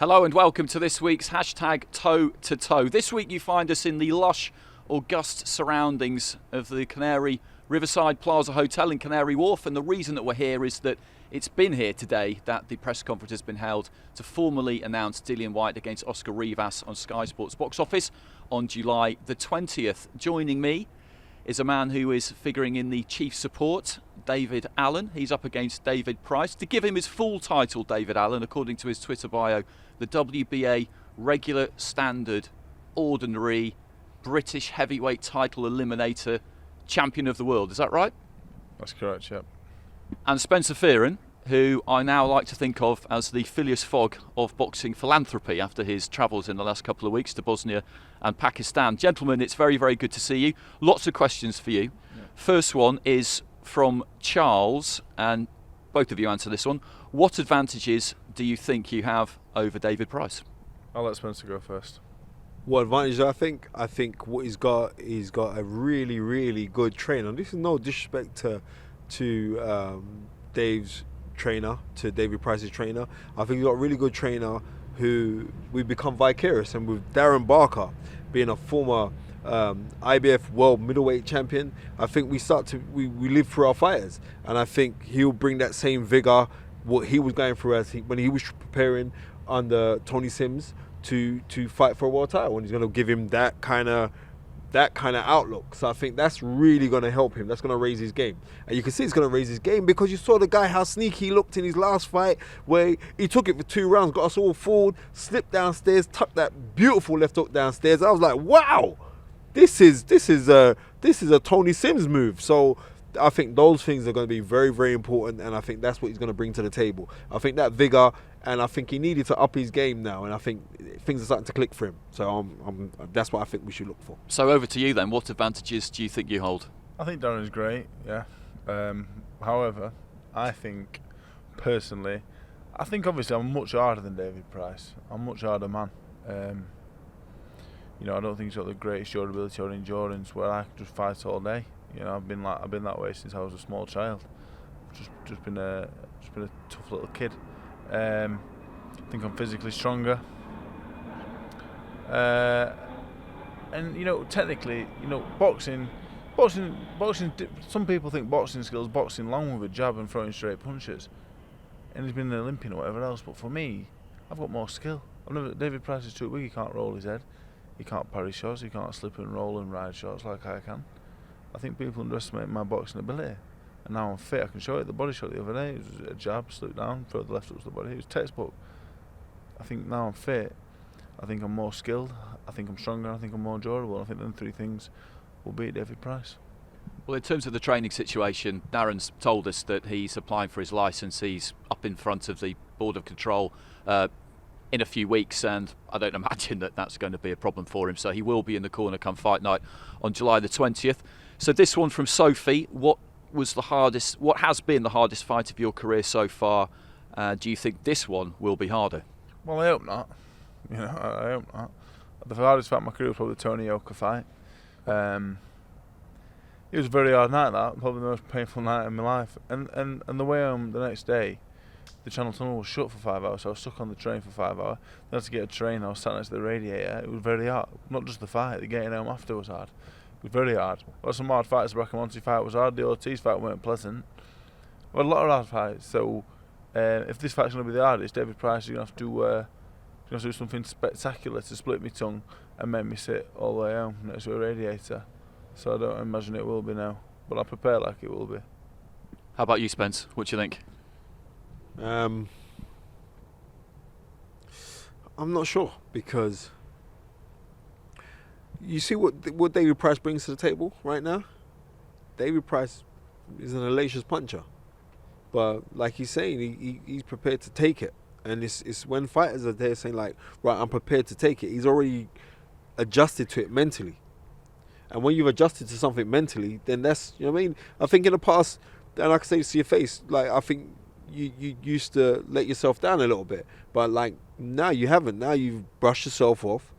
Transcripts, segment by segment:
Hello and welcome to this week's hashtag Toe to Toe. This week you find us in the lush, august surroundings of the Canary Riverside Plaza Hotel in Canary Wharf, and the reason that we're here is that it's been here today that the press conference has been held to formally announce Dillian Whyte against Oscar Rivas on Sky Sports box office on July the 20th. Joining me is a man who is figuring in the chief support, David Allen. He's up against David Price. To give him his full title, David Allen, according to his Twitter bio, the WBA regular, standard, ordinary, British heavyweight title eliminator, champion of the world. Is that right? That's correct, yep. And Spencer Fearon, who I now like to think of as the Phileas Fogg of boxing philanthropy after his travels in the last couple of weeks to Bosnia and Pakistan. Gentlemen, it's very, very good to see you. Lots of questions for you. Yeah. First one is from Charles, and both of you answer this one. What advantages do you think you have over David Price? I'll let Spencer go first. What advantage I think what he's got a really, really good trainer. And this is no disrespect to Dave's trainer, to David Price's trainer. I think he's got a really good trainer who we've become vicarious, and with Darren Barker being a former IBF world middleweight champion, I think we live through our fighters, and I think he'll bring that same vigor what he was going through when he was preparing under Tony Sims to fight for a world title, and he's going to give him that kind of outlook. So I think that's really going to help him. That's going to raise his game. And you can see it's going to raise his game because you saw the guy, how sneaky he looked in his last fight, where he took it for 2 rounds, got us all forward, slipped downstairs, tucked that beautiful left hook downstairs. I was like, wow, this is a Tony Sims move. So I think those things are going to be very, very important, and I think that's what he's going to bring to the table. I think that vigor, and I think he needed to up his game now, and I think things are starting to click for him. So that's what I think we should look for. So over to you then. What advantages do you think you hold? I think Darren's great, yeah. However, I think, personally, obviously I'm much harder than David Price. I'm a much harder man. I don't think he's got the greatest durability or endurance where I could just fight all day. I've been that way since I was a small child. Just been a tough little kid. I think I'm physically stronger. And technically, boxing. Some people think boxing skills, boxing long with a jab and throwing straight punches. And he's been an Olympian or whatever else. But for me, I've got more skill. David Price is too big. He can't roll his head. He can't parry shots. He can't slip and roll and ride shots like I can. I think people underestimate my boxing ability, and now I'm fit. I can show it. The body shot the other day, it was a jab, slip down, throw the left hook to the body. It was textbook. I think now I'm fit. I think I'm more skilled. I think I'm stronger. I think I'm more durable. I think them 3 things will beat David Price. Well, in terms of the training situation, Darren's told us that he's applying for his licence. He's up in front of the Board of Control in a few weeks, and I don't imagine that that's going to be a problem for him. So he will be in the corner come fight night on July the 20th. So this one from Sophie: what has been the hardest fight of your career so far? Do you think this one will be harder? Well, I hope not. I hope not. The hardest fight of my career was probably the Tony Yoka fight. It was a very hard night, that, probably the most painful night of my life. And the way home the next day, the Channel Tunnel was shut for 5 hours, so I was stuck on the train for 5 hours. Then I had to get a train. I was sat next to the radiator. It was very hard. Not just the fight, the getting home after was hard. It was very hard. I had some hard fights. The Bracamonte fight was hard. The Ortiz fight weren't pleasant. I had a lot of hard fights. So if this fight's going to be the hardest, David Price is going to have to do something spectacular to split my tongue and make me sit all the way home next to a radiator. So I don't imagine it will be now, but I prepare like it will be. How about you, Spence? What do you think? I'm not sure, because you see what David Price brings to the table right now. David Price is an hellacious puncher, but like he's saying, he's prepared to take it. And it's when fighters are there saying like, right, I'm prepared to take it, he's already adjusted to it mentally. And when you've adjusted to something mentally, then that's, you know what I mean? I think in the past, and I can say this to your face, like, I think you used to let yourself down a little bit, but like now you haven't. Now you've brushed yourself off,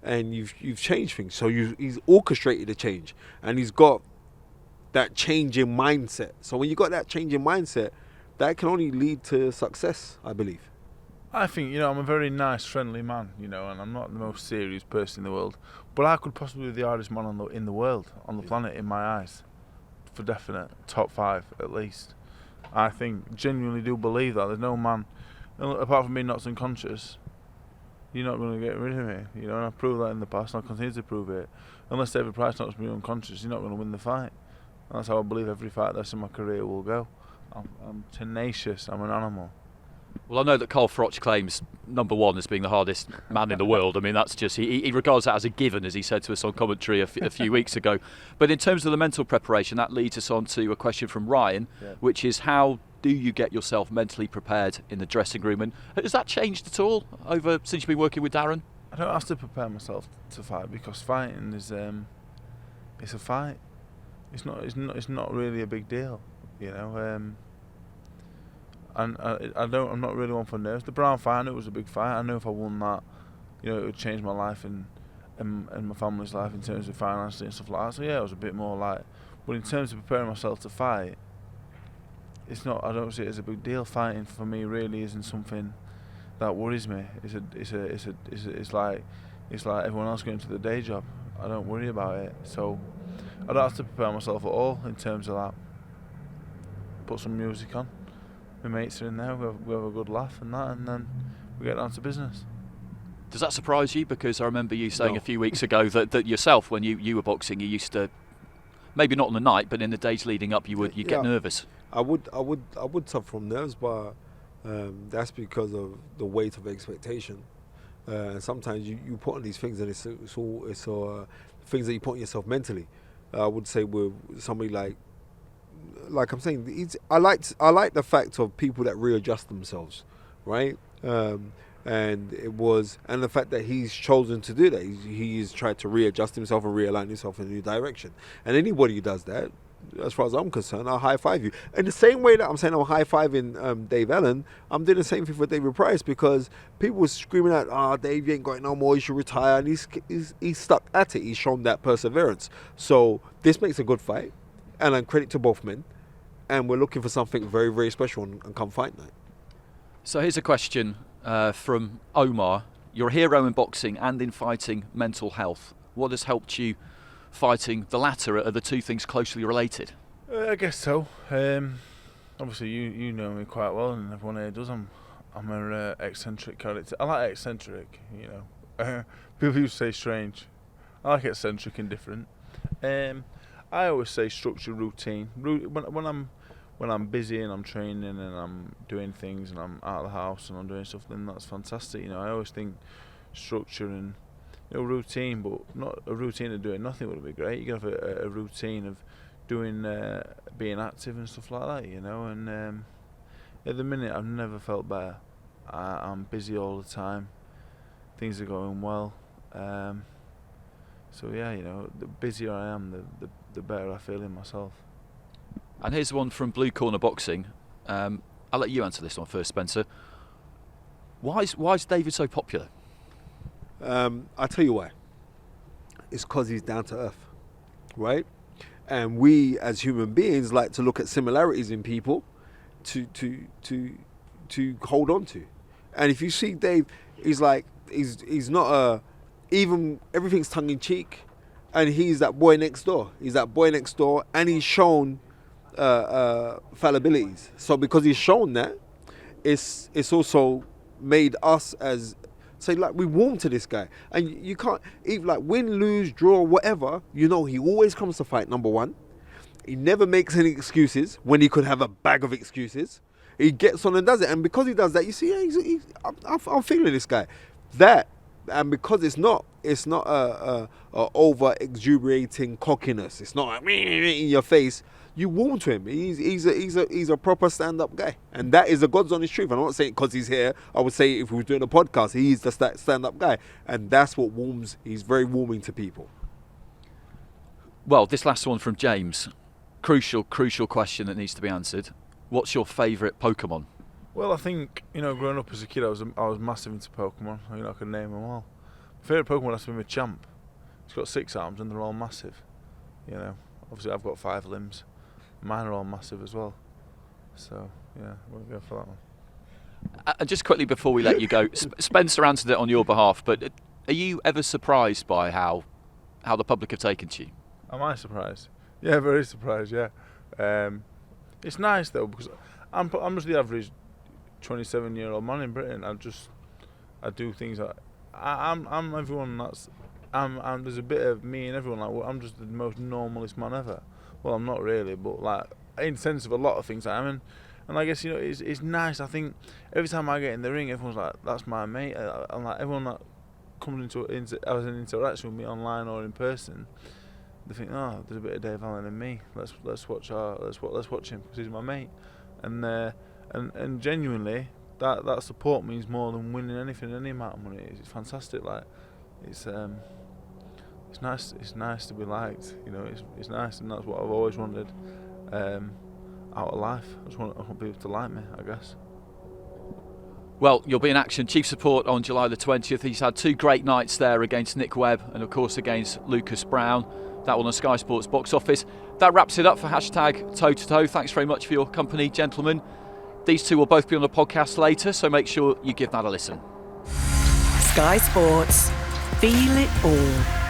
and you've changed things. So he's orchestrated a change, and he's got that change in mindset. So when you got that change in mindset, that can only lead to success, I believe. I think, I'm a very nice, friendly man, and I'm not the most serious person in the world. But I could possibly be the hardest man in the world, on the planet, in my eyes. For definite. Top 5, at least. I genuinely do believe that. There's no man, apart from being knocked unconscious, you're not going to get rid of me. And I've proved that in the past, and I'll continue to prove it. Unless David Price knocks me unconscious, you're not going to win the fight. And that's how I believe every fight that's in my career will go. I'm tenacious, I'm an animal. Well, I know that Carl Froch claims number 1 as being the hardest man in the world. I mean, that's just, he regards that as a given, as he said to us on commentary a few weeks ago. But in terms of the mental preparation, that leads us on to a question from Ryan, which is, how do you get yourself mentally prepared in the dressing room? And has that changed at all since you've been working with Darren? I don't have to prepare myself to fight, because fighting is it's a fight. It's not really a big deal, And I'm not really one for nerves. The Browne fight, I knew it was a big fight. I knew if I won that, it would change my life and my family's life in terms of financially and stuff like that. So yeah, it was a bit more like. But in terms of preparing myself to fight, it's not. I don't see it as a big deal. Fighting for me really isn't something that worries me. It's like everyone else going to the day job. I don't worry about it. So I don't have to prepare myself at all in terms of that. Put some music on. My mates are in there, we have a good laugh and then we get down to business. Does that surprise you? Because I remember you saying No. a few weeks ago that yourself, when you were boxing, you used to, maybe not on the night, but in the days leading up, you'd get nervous. I would suffer from nerves, but that's because of the weight of expectation. Sometimes you put on these things, and it's all things that you put on yourself mentally. I would say with somebody like I'm saying, I like the fact of people that readjust themselves, right? And the fact that he's chosen to do that. He's tried to readjust himself and realign himself in a new direction. And anybody who does that, as far as I'm concerned, I'll high five you. In the same way that I'm saying I'm high fiving Dave Allen, I'm doing the same thing for David Price, because people were screaming out, Dave, you ain't got it no more, you should retire. And he's stuck at it. He's shown that perseverance. So this makes a good fight, and I'm credit to both men. And we're looking for something very, very special and come fight night. So here's a question from Omar. You're a hero in boxing and in fighting mental health. What has helped you fighting the latter? Are the two things closely related? I guess so. Obviously, you know me quite well, and everyone here does. I'm an eccentric character. I like eccentric, People used to say strange. I like eccentric and different. I always say structure, routine. When I'm busy and I'm training and I'm doing things and I'm out of the house and I'm doing stuff, then that's fantastic. I always think structure and routine, but not a routine of doing nothing would be great. You can have a routine of doing, being active and stuff like that. And at the minute, I've never felt better. I'm busy all the time. Things are going well. So yeah, the busier I am, the better I feel in myself. And here's one from Blue Corner Boxing. I'll let you answer this one first, Spencer. Why is David so popular? I'll tell you why. It's because he's down to earth, right? And we, as human beings, like to look at similarities in people to hold on to. And if you see Dave, he's not even everything's tongue in cheek, and he's that boy next door. And he's shown fallibilities. So because he's shown that, it's also made us as we warm to this guy. And you can't even win, lose, draw, whatever. He always comes to fight. Number one, he never makes any excuses when he could have a bag of excuses. He gets on and does it, and because he does that, you see, I'm feeling this guy. And because it's not a over exuberating cockiness. It's not like in your face. You warm to him. He's a proper stand-up guy, and that is the God's honest truth. I'm not saying because he's here. I would say if we were doing a podcast, he's the stand-up guy, and that's what warms. He's very warming to people. Well, this last one from James, crucial question that needs to be answered. What's your favourite Pokemon? Well, I think growing up as a kid, I was massive into Pokemon. I could name them all. My favourite Pokemon has to be my Champ. It's got 6 arms and they're all massive. Obviously I've got 5 limbs. Mine are all massive as well. So yeah, we'll go for that one. And just quickly before we let you go, Spencer answered it on your behalf, but are you ever surprised by how the public have taken to you? Am I surprised? Yeah, very surprised. Yeah, it's nice though, because I'm just the average 27-year-old man in Britain. I do things like I'm everyone that's there's a bit of me and everyone, like, well, I'm just the most normalest man ever. Well, I'm not really, but like in the sense of a lot of things I am. And I guess, you know, it's nice. I think every time I get in the ring, everyone's like, "That's my mate." And like everyone that comes into as an interaction with me online or in person, they think, "Oh, there's a bit of Dave Allen in me. Let's watch him because he's my mate." And genuinely, that support means more than winning anything, any amount of money. It's fantastic. Like it's nice. It's nice to be liked. You know, it's nice, and that's what I've always wanted. Out of life, I want people to like me, I guess. Well, you'll be in action, Chief Support, on July the 20th. He's had 2 great nights there against Nick Webb and, of course, against Lucas Browne. That one on Sky Sports box office. That wraps it up for hashtag Toe to Toe. Thanks very much for your company, gentlemen. These 2 will both be on the podcast later, so make sure you give that a listen. Sky Sports. Feel it all.